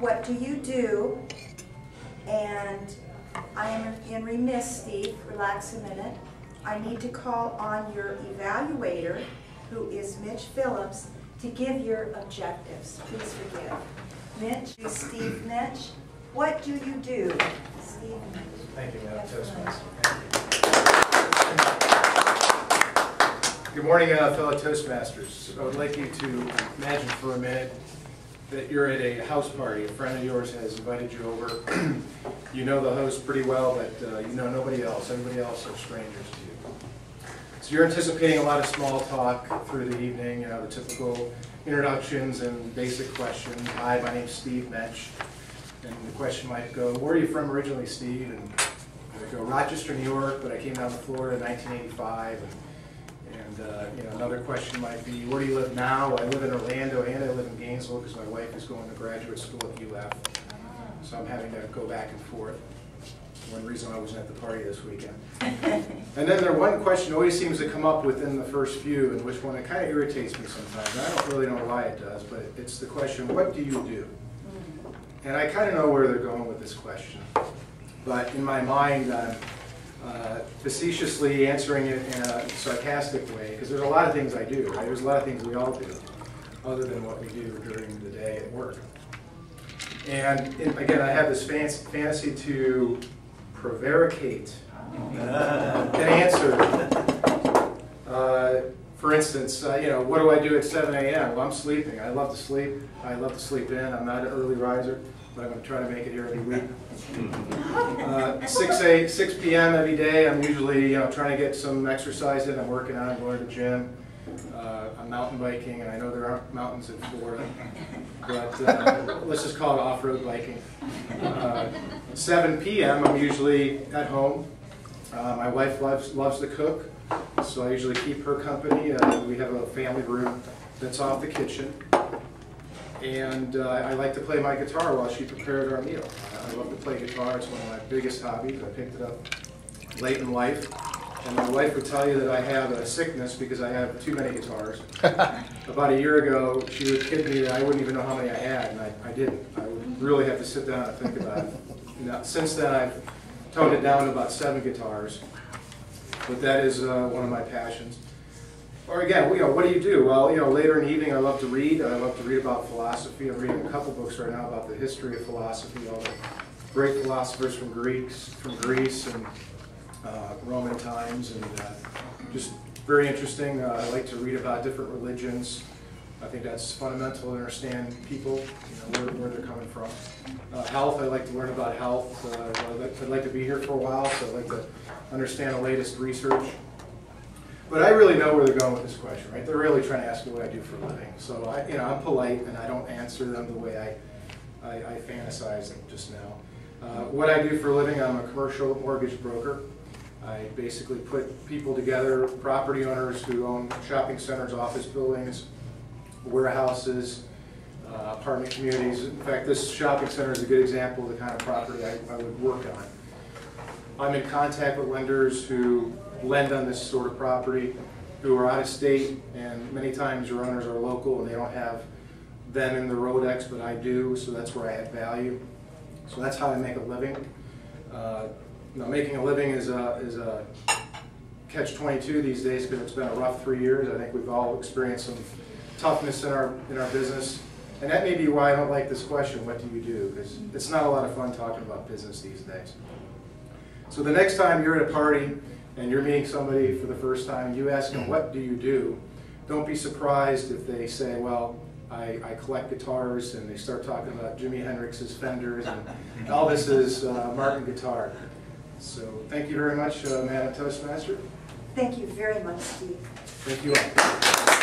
what do you do? And I am in remiss, Steve, relax a minute. I need to call on your evaluator, who is Mitch Phillips, to give your objectives. Please forgive. Mitch, Steve Mitch, what do you do? Steve. Thank you, Madam Toastmaster. Good morning, fellow Toastmasters. I would like you to imagine for a minute that you're at a house party. A friend of yours has invited you over. You know the host pretty well, but you know nobody else. Everybody else are strangers to you. So you're anticipating a lot of small talk through the evening, you know, the typical introductions and basic questions. Hi, my name's Steve Mitch. And the question might go, where are you from originally, Steve? And I go, Rochester, New York, but I came down to Florida in 1985. And you know, another question might be, where do you live now? I live in Orlando and I live in Gainesville because my wife is going to graduate school at UF. So I'm having to go back and forth. One reason I wasn't at the party this weekend. And then one question always seems to come up within the first few, and which one it kind of irritates me sometimes. And I don't really know why it does, but it's the question, what do you do? And I kind of know where they're going with this question. But in my mind, I'm facetiously answering it in a sarcastic way, because there's a lot of things I do, right? There's a lot of things we all do, other than what we do during the day at work. And again, I have this fantasy to prevaricate an answer. For instance, you know, what do I do at 7 a.m.? Well, I'm sleeping. I love to sleep. I love to sleep in. I'm not an early riser, but I'm going to try to make it here every week. 6 p.m. every day. I'm usually, you know, trying to get some exercise in. I'm working out. I'm going to the gym. I'm mountain biking, and I know there aren't mountains in Florida, but let's just call it off-road biking. 7 p.m. I'm usually at home. My wife loves to cook, so I usually keep her company. We have a family room that's off the kitchen, and I like to play my guitar while she prepares our meal. I love to play guitar. It's one of my biggest hobbies. I picked it up late in life. And my wife would tell you that I have a sickness because I have too many guitars. About a year ago, she would kid me that I wouldn't even know how many I had, and I didn't. I would really have to sit down and think about it. Now, since then, I've toned it down to about 7 guitars, but that is one of my passions. Or again, you know, what do you do? Well, you know, later in the evening, I love to read. I love to read about philosophy. I'm reading a couple books right now about the history of philosophy, all the great philosophers from Greece, and Roman times, and just very interesting. I like to read about different religions. I think that's fundamental to understand people, you know, where they're coming from. Health, I like to learn about health. I'd like to be here for a while, so I'd like to understand the latest research. But I really know where they're going with this question, right? They're really trying to ask me what I do for a living. So you know, I'm polite, and I don't answer them the way I fantasized just now. What I do for a living, I'm a commercial mortgage broker. I basically put people together, property owners who own shopping centers, office buildings, warehouses, apartment communities. In fact, this shopping center is a good example of the kind of property I would work on. I'm in contact with lenders who lend on this sort of property, who are out of state, and many times your owners are local and they don't have them in the Rolodex, but I do, so that's where I add value. So that's how I make a living. Now, making a living is a catch-22 these days because it's been a rough 3 years. I think we've all experienced some toughness in our business, and that may be why I don't like this question, what do you do? Because it's not a lot of fun talking about business these days. So the next time you're at a party and you're meeting somebody for the first time, you ask them, what do you do? Don't be surprised if they say, well, I collect guitars, and they start talking about Jimi Hendrix's Fenders, and Elvis's Martin guitar. So thank you very much, Madam Toastmaster. Thank you very much, Steve. Thank you all.